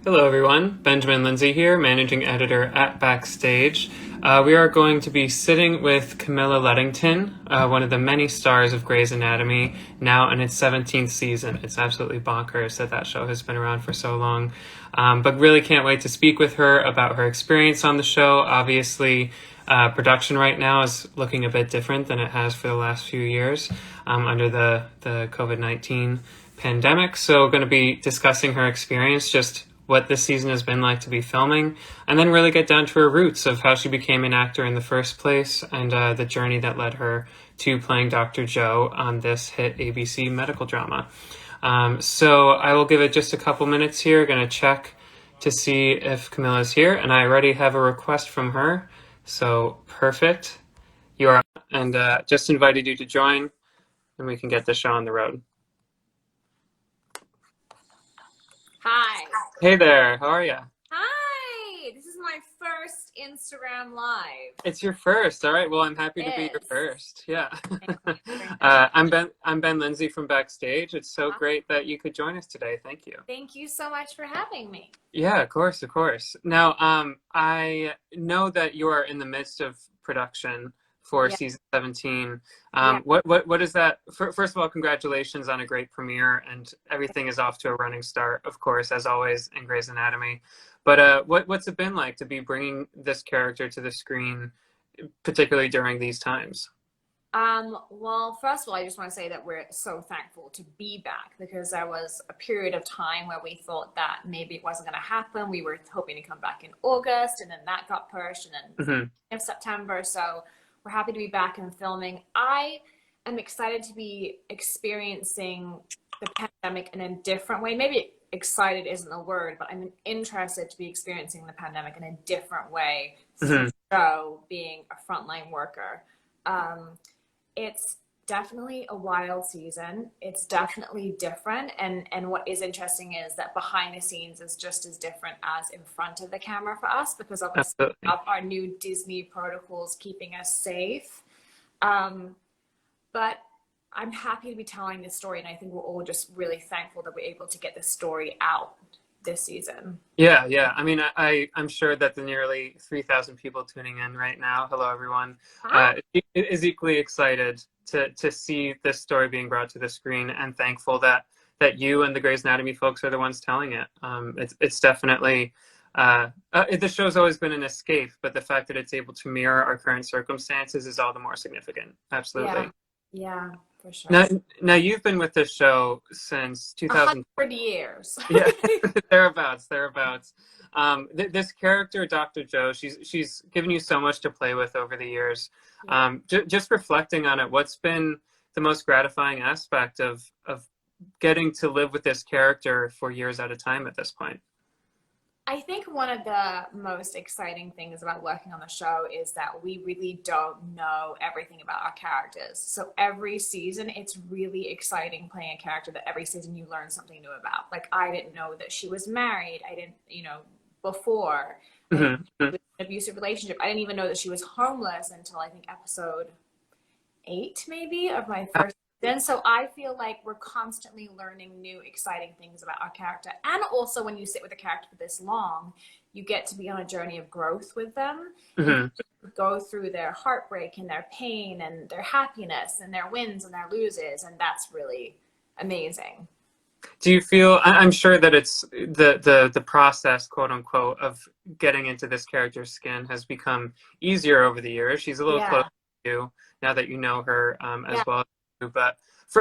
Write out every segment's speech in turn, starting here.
Hello, everyone. Benjamin Lindsay here, managing editor at Backstage. We are going to be sitting with Camilla Luddington, one of the many stars of Grey's Anatomy, now in its 17th season. It's absolutely bonkers that that show has been around for so long. But really can't wait to speak with her about her experience on the show. Obviously, production right now is looking a bit different than it has for the last few years under the COVID-19 pandemic. So going to be discussing her experience, just what this season has been like to be filming, and then really get down to her roots of how she became an actor in the first place and the journey that led her to playing Dr. Joe on this hit ABC medical drama. So I will give it just a couple minutes here, going to check to see if Camilla's here, and I already have a request from her. So perfect. You are, and just invited you to join, and we can get the show on the road. Hi. Hey there, how are you? Hi. This is my first Instagram Live. It's your first. All right. Well, I'm happy to be your first. Yeah. I'm Ben Lindsay from Backstage. It's so great that you could join us today. Thank you. Thank you so much for having me. Yeah, of course, of course. Now, I know that you are in the midst of production for season 17. What is that? First of all, congratulations on a great premiere, and everything is off to a running start, of course, as always in Grey's Anatomy. But what's it been like to be bringing this character to the screen, particularly during these times? Well, first of all, I just want to say that we're so thankful to be back, because there was a period of time where we thought that maybe it wasn't going to happen. We were hoping to come back in August, and then that got pushed, and then in September. So we're happy to be back and filming. I am excited to be experiencing the pandemic in a different way. Maybe excited isn't the word, but I'm interested to be experiencing the pandemic in a different way through the show, being a frontline worker. It's definitely a wild season. It's definitely different. And what is interesting is that behind the scenes is just as different as in front of the camera for us, because obviously we have our new Disney protocols keeping us safe. But I'm happy to be telling this story, and I think we're all just really thankful that we're able to get this story out this season. Yeah. I mean, I'm sure that the nearly 3,000 people tuning in right now, hello everyone, is equally excited to see this story being brought to the screen, and thankful that you and the Grey's Anatomy folks are the ones telling it. It's definitely the show's always been an escape, but the fact that it's able to mirror our current circumstances is all the more significant. Absolutely. Yeah, for sure. Now you've been with this show since 2000. 100 years. Yeah, thereabouts. This character, Dr. Joe, she's given you so much to play with over the years. Just reflecting on it, what's been the most gratifying aspect of getting to live with this character for years at a time at this point? I think one of the most exciting things about working on the show is that we really don't know everything about our characters. So every season, it's really exciting playing a character that every season you learn something new about. Like, I didn't know that she was married. I didn't, before. An abusive relationship. I didn't even know that she was homeless until I think episode 8 maybe of my first season. So I feel like we're constantly learning new exciting things about our character. And also, when you sit with a character for this long, you get to be on a journey of growth with them. Go through their heartbreak and their pain and their happiness and their wins and their loses, and that's really amazing. Do you feel, I'm sure that it's the process, quote unquote, of getting into this character's skin has become easier over the years. She's a little closer to you now that you know her as well as you. But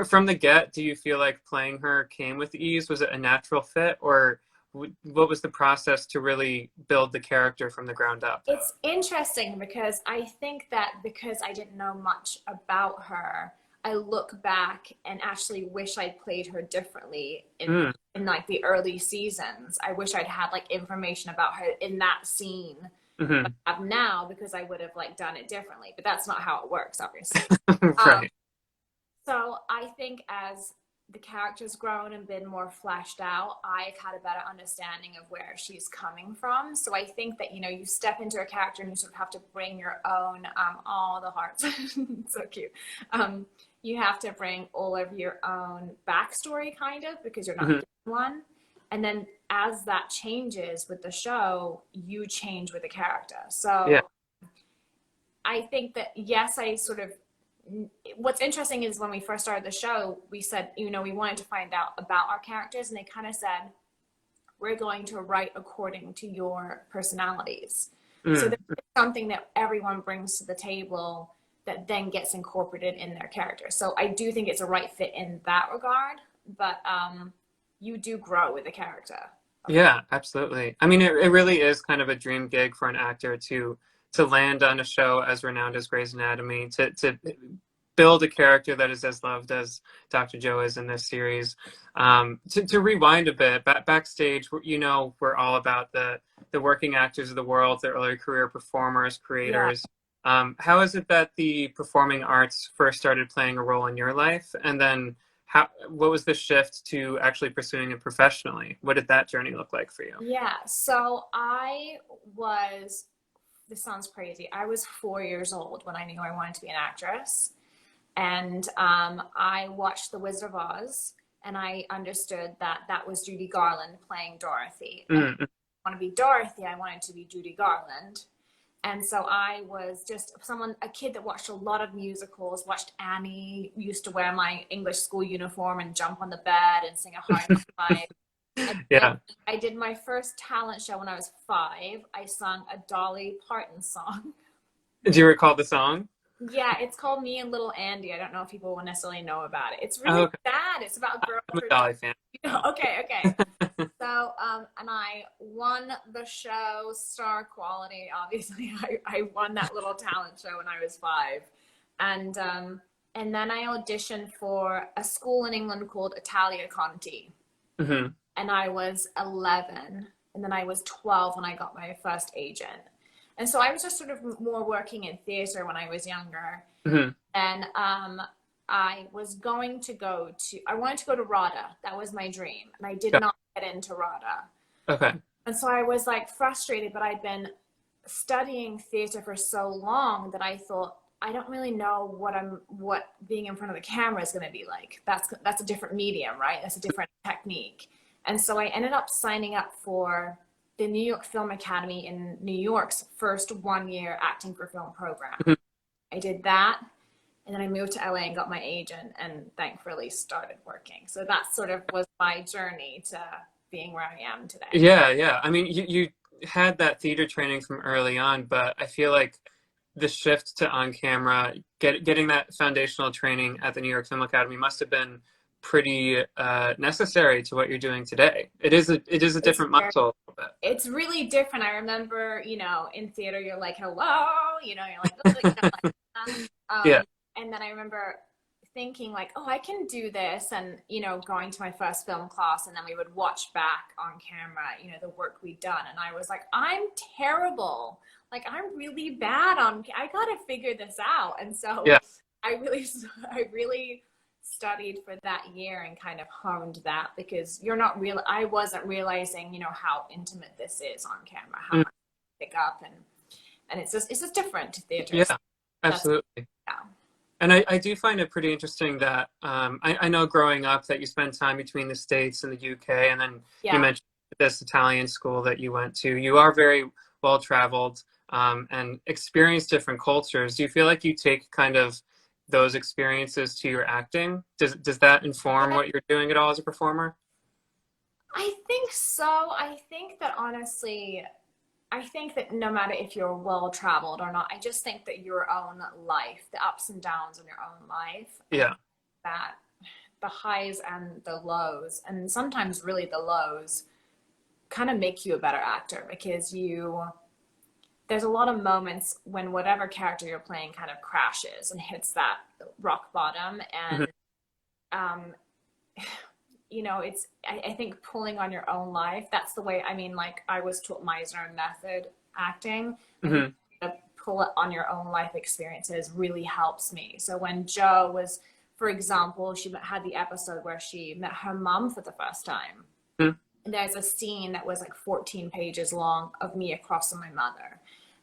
from the get, do you feel like playing her came with ease? Was it a natural fit, or what was the process to really build the character from the ground up? It's interesting, because I think that because I didn't know much about her, I look back and actually wish I'd played her differently in like the early seasons. I wish I'd had like information about her in that scene that I have now, because I would have like done it differently. But that's not how it works, obviously. Right. So I think as the character's grown and been more fleshed out, I've had a better understanding of where she's coming from. So I think that, you step into a character and you sort of have to bring your own, all the hearts, so cute. You have to bring all of your own backstory, kind of, because you're not given one. And then as that changes with the show, you change with the character. So Yeah. I think that, yes, what's interesting is when we first started the show, we said, we wanted to find out about our characters, and they kind of said, we're going to write according to your personalities. So there's something that everyone brings to the table that then gets incorporated in their character. So I do think it's a right fit in that regard, but you do grow with the character. Yeah, absolutely. I mean, it really is kind of a dream gig for an actor to land on a show as renowned as Grey's Anatomy, to build a character that is as loved as Dr. Joe is in this series. To rewind a bit, Backstage, we're all about the working actors of the world, the early career performers, creators. Yeah. How is it that the performing arts first started playing a role in your life? And then what was the shift to actually pursuing it professionally? What did that journey look like for you? Yeah, so this sounds crazy. I was 4 years old when I knew I wanted to be an actress. And I watched The Wizard of Oz, and I understood that was Judy Garland playing Dorothy. And I didn't want to be Dorothy, I wanted to be Judy Garland. And so I was just a kid that watched a lot of musicals, watched Annie, used to wear my English school uniform and jump on the bed and sing a high five. Yeah. I did my first talent show when I was 5. I sung a Dolly Parton song. Do you recall the song? Yeah, it's called Me and Little Andy. I don't know if people will necessarily know about it. It's really sad. It's about girls. I'm a Dolly fan. Okay. So, and I won the show, star quality. Obviously, I won that little talent show when I was 5. And then I auditioned for a school in England called Italia Conti. Mm-hmm. And I was 11. And then I was 12 when I got my first agent. And so I was just sort of more working in theater when I was younger. Mm-hmm. And I was going to I wanted to go to RADA. That was my dream. And I did not get into RADA. Okay. And so I was like frustrated, but I'd been studying theater for so long that I thought, I don't really know what being in front of the camera is going to be like. That's a different medium, right? That's a different technique. And so I ended up signing up for the New York Film Academy in New York's first 1-year acting for film program. Mm-hmm. I did that, and then I moved to LA and got my agent, and thankfully started working. So that sort of was my journey to being where I am today. Yeah. I mean, you had that theater training from early on, but I feel like the shift to on camera, getting that foundational training at the New York Film Academy must have been pretty necessary to what you're doing today. It is a different muscle. It's really different. I remember, in theater, you're like, hello, you're like, yeah. And then I remember thinking like, oh, I can do this. And, going to my first film class, and then we would watch back on camera, the work we'd done. And I was like, I'm terrible. Like, I'm really bad I got to figure this out. And so I really studied for that year and kind of honed that, because I wasn't realizing, how intimate this is on camera, how much to pick up, and it's just different to theater. Yeah, absolutely. Yeah. And I do find it pretty interesting that I know growing up that you spent time between the States and the UK, and then you mentioned this Italian school that you went to. You are very well traveled and experienced different cultures. Do you feel like you take kind of those experiences to your acting? Does that inform what you're doing at all as a performer? I think so. I think that honestly, no matter if you're well traveled or not, I just think that your own life, the ups and downs in your own life, that the highs and the lows, and sometimes really the lows, kind of make you a better actor, because there's a lot of moments when whatever character you're playing kind of crashes and hits that rock bottom. And, I think pulling on your own life, that's the way, I was taught Meisner method acting. Mm-hmm. To pull it on your own life experiences really helps me. So when Jo was, for example, she had the episode where she met her mom for the first time. Mm-hmm. And there's a scene that was like 14 pages long of me across from my mother.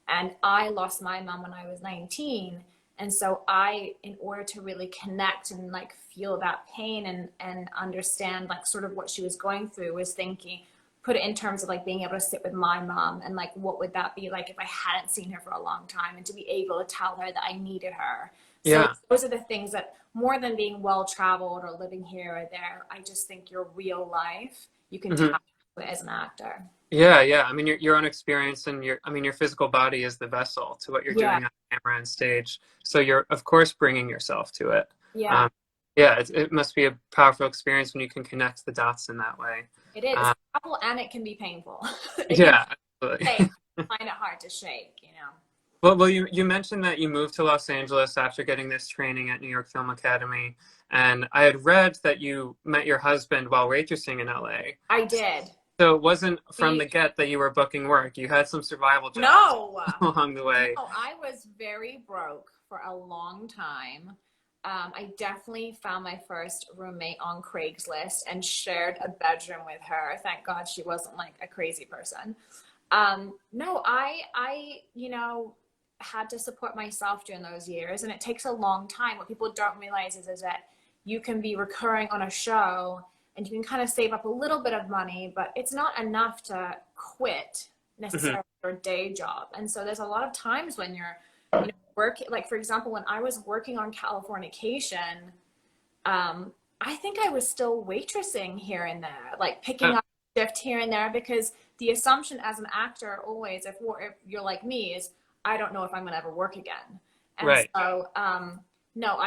And I lost my mom when I was 19. And so in order to really connect and like feel that pain and understand like sort of what she was going through, was thinking, put it in terms of like being able to sit with my mom and like what would that be like if I hadn't seen her for a long time, and to be able to tell her that I needed her. So those are the things that, more than being well traveled or living here or there, I just think your real life, you can tap into it as an actor. Yeah. I mean, your own experience and your physical body is the vessel to what you're doing on camera and stage. So you're, of course, bringing yourself to it. Yeah. It must be a powerful experience when you can connect the dots in that way. It is. It's powerful, and it can be painful. Absolutely. I find it hard to shake, you know. Well, you mentioned that you moved to Los Angeles after getting this training at New York Film Academy, and I had read that you met your husband while waitressing in LA. I did. So it wasn't from the get that you were booking work. You had some survival jobs along the way. No, I was very broke for a long time. I definitely found my first roommate on Craigslist and shared a bedroom with her. Thank God she wasn't like a crazy person. No, I you know, had to support myself during those years, and it takes a long time. What people don't realize is that you can be recurring on a show and you can kind of save up a little bit of money, but it's not enough to quit necessarily your day job. And so there's a lot of times when you're, you know, working, like for example, when I was working on Californication, I think I was still waitressing here and there, like picking up a shift here and there, because the assumption as an actor always, if you're like me, is I don't know if I'm gonna ever work again. And so no,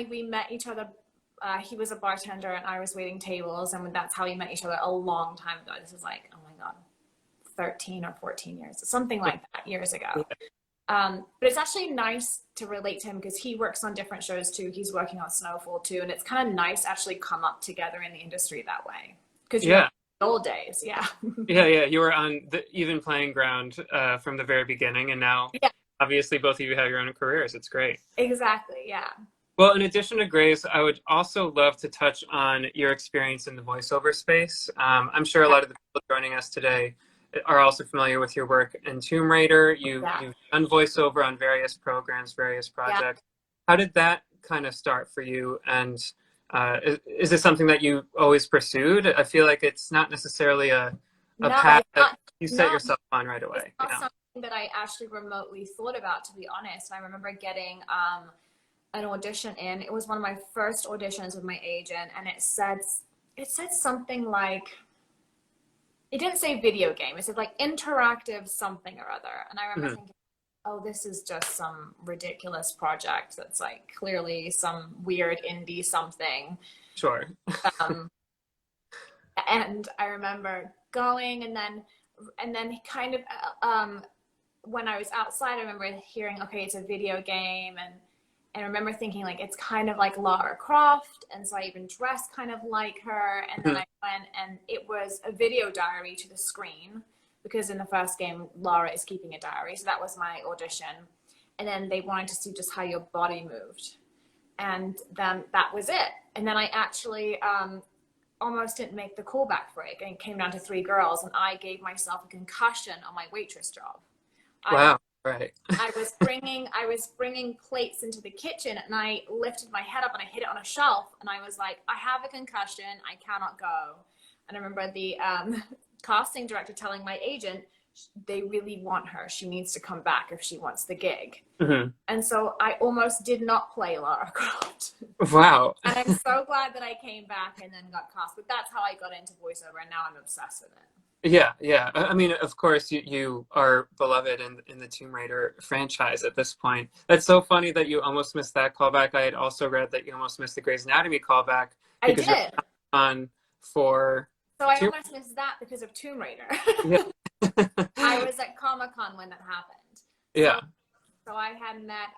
we met each other. He was a bartender and I was waiting tables, and that's how we met each other a long time ago. This is like, oh my God, 13 or 14 years, something like that, years ago. But it's actually nice to relate to him because he works on different shows too. He's working on Snowfall too. And it's kind of nice to actually come up together in the industry that way. Because you're in the old days, You were on the even playing ground from the very beginning. And now, obviously, both of you have your own careers. It's great. Exactly, yeah. Well, in addition to Grace, I would also love to touch on your experience in the voiceover space. I'm sure a lot of the people joining us today are also familiar with your work in Tomb Raider. You've done voiceover on various programs, various projects. How did that kind of start for you? And is this something that you always pursued? I feel like it's not necessarily a path that you set yourself on right away. It's not something that I actually remotely thought about, to be honest. I remember getting an audition in. It was one of my first auditions with my agent, and it said something like, it didn't say video game, it said like interactive something or other. And I remember thinking, oh, this is just some ridiculous project that's like clearly some weird indie something. Sure. And I remember going, and then kind of when I was outside, I remember hearing, okay, it's a video game, and I remember thinking like, it's kind of like Lara Croft. And so I even dressed kind of like her. And then I went, and it was a video diary to the screen, because in the first game, Lara is keeping a diary. So that was my audition. And then they wanted to see just how your body moved. And then that was it. And then I actually almost didn't make the callback for it. And it came down to 3 girls, and I gave myself a concussion on my waitress job. Wow. Right. I was bringing plates into the kitchen, and I lifted my head up and I hit it on a shelf, and I was like, I have a concussion, I cannot go. And I remember the casting director telling my agent, they really want her. She needs to come back if she wants the gig. And so I almost did not play Lara Croft. Wow. And I'm so glad that I came back and then got cast. But that's how I got into voiceover, and now I'm obsessed with it. Yeah. I mean, of course, you are beloved in the Tomb Raider franchise at this point. It's so funny that you almost missed that callback. I had also read that you almost missed the Grey's Anatomy callback. I did. So I almost missed that because of Tomb Raider. I was at Comic-Con when that happened. So I had met,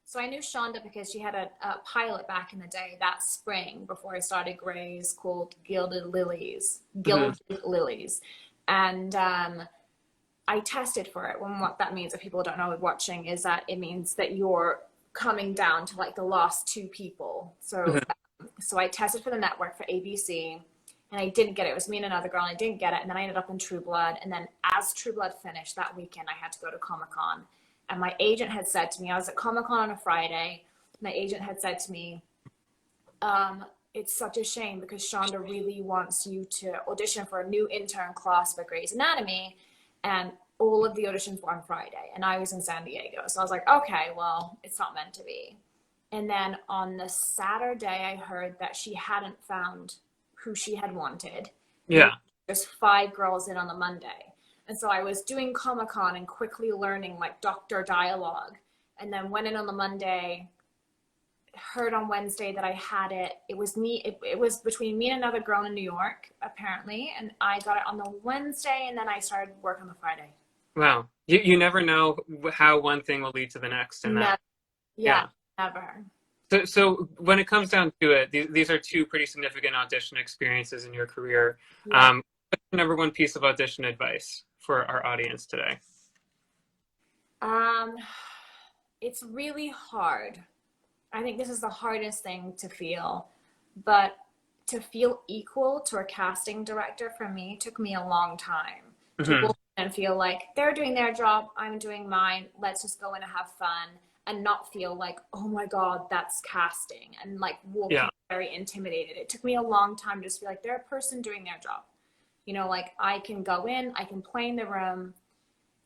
so I knew Shonda because she had a pilot back in the day that spring before I started Grey's, called Gilded Lilies. And I tested for it. When what that means, if people don't know watching, is that it means that you're coming down to like the last 2 people. So, so I tested for the network for ABC. And I didn't get it. It was me and another girl, and I didn't get it. And then I ended up in True Blood. And then as True Blood finished that weekend, I had to go to Comic-Con. And my agent had said to me, I was at Comic-Con on a Friday. My agent had said to me, it's such a shame because Shonda really wants you to audition for a new intern class for Grey's Anatomy, and all of the auditions were on Friday, and I was in San Diego. So I was like, okay, well, it's not meant to be. And then on the Saturday, I heard that she hadn't found who she had wanted. Yeah. There's 5 girls in on the Monday. And so I was doing Comic-Con and quickly learning like doctor dialogue, and then went in on the Monday, heard on Wednesday that I had it. It was me. It was between me and another girl in New York, apparently. And I got it on the Wednesday, and then I started work on the Friday. Wow. You never know how one thing will lead to the next. And Never. Yeah, never. So when it comes down to it, these are 2 pretty significant audition experiences in your career. Yeah. What's the number 1 piece of audition advice for our audience today? It's really hard. I think this is the hardest thing to feel, but to feel equal to a casting director for me took me a long time. To walk in and feel like they're doing their job, I'm doing mine, let's just go in and have fun, and not feel like, oh my God, that's casting, and like walking very intimidated. It took me a long time to just feel like they're a person doing their job. You know, like I can go in, I can play in the room.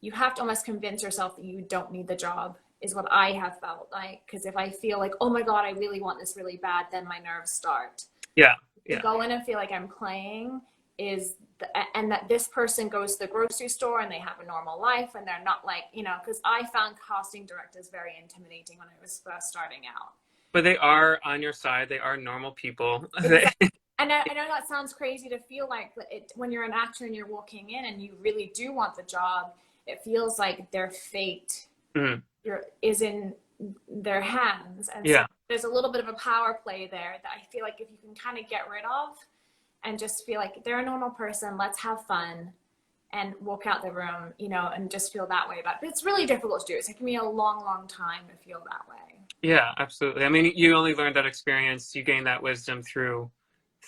You have to almost convince yourself that you don't need the job, is what I have felt like. Because if I feel like, oh my God, I really want this really bad, then my nerves start. To go in and feel like I'm playing and that this person goes to the grocery store and they have a normal life and they're not like, you know, because I found casting directors very intimidating when I was first starting out. But they are on your side. They are normal people. Exactly. And I know that sounds crazy to feel like, but when you're an actor and you're walking in and you really do want the job, it feels like their fate is in their hands. And so there's a little bit of a power play there that I feel like if you can kind of get rid of and just feel like they're a normal person, let's have fun and walk out the room, you know, and just feel that way about it. But it's really difficult to do. It's taken me a long, long time to feel that way. Yeah, absolutely. I mean, you only learned that experience, you gained that wisdom through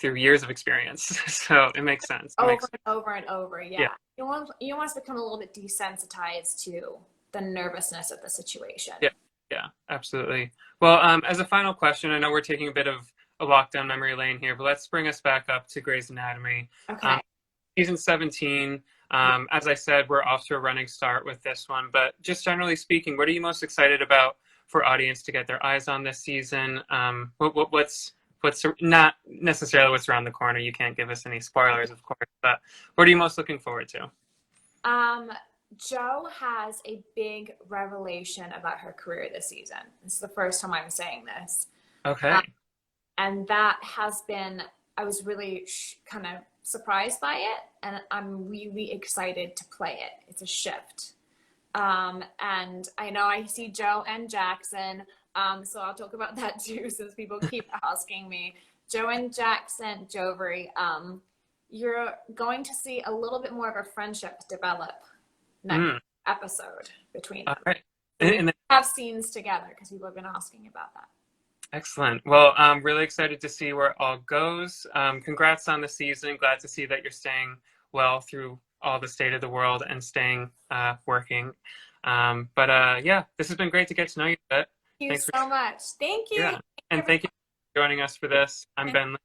years of experience. So it makes sense. Over and over. Yeah. You want to become a little bit desensitized to the nervousness of the situation. Yeah, absolutely. Well, as a final question, I know we're taking a bit of a walk down memory lane here, but let's bring us back up to Grey's Anatomy. Okay. Season 17. As I said, we're off to a running start with this one, but just generally speaking, what are you most excited about for audience to get their eyes on this season? What's not necessarily what's around the corner? You can't give us any spoilers, of course, but what are you most looking forward to? Jo has a big revelation about her career this season. This is the first time I'm saying this. Okay. And that has been, I was really kind of surprised by it, and I'm really excited to play it. It's a shift. And I know I see Jo and Jackson, so I'll talk about that too, since people keep asking me. Jo and Jackson Jovery, you're going to see a little bit more of a friendship develop next episode between them. All right. And have scenes together because people have been asking about that. Excellent. Well, I'm really excited to see where it all goes. Congrats on the season. Glad to see that you're staying well through all the state of the world and staying working. Yeah, this has been great to get to know you a bit. Thanks so much. Thank you. Yeah. And thank you for joining us for this. I'm Ben,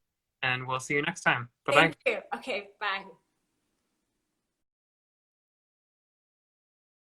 and we'll see you next time. Bye-bye. Thank you. Okay, bye.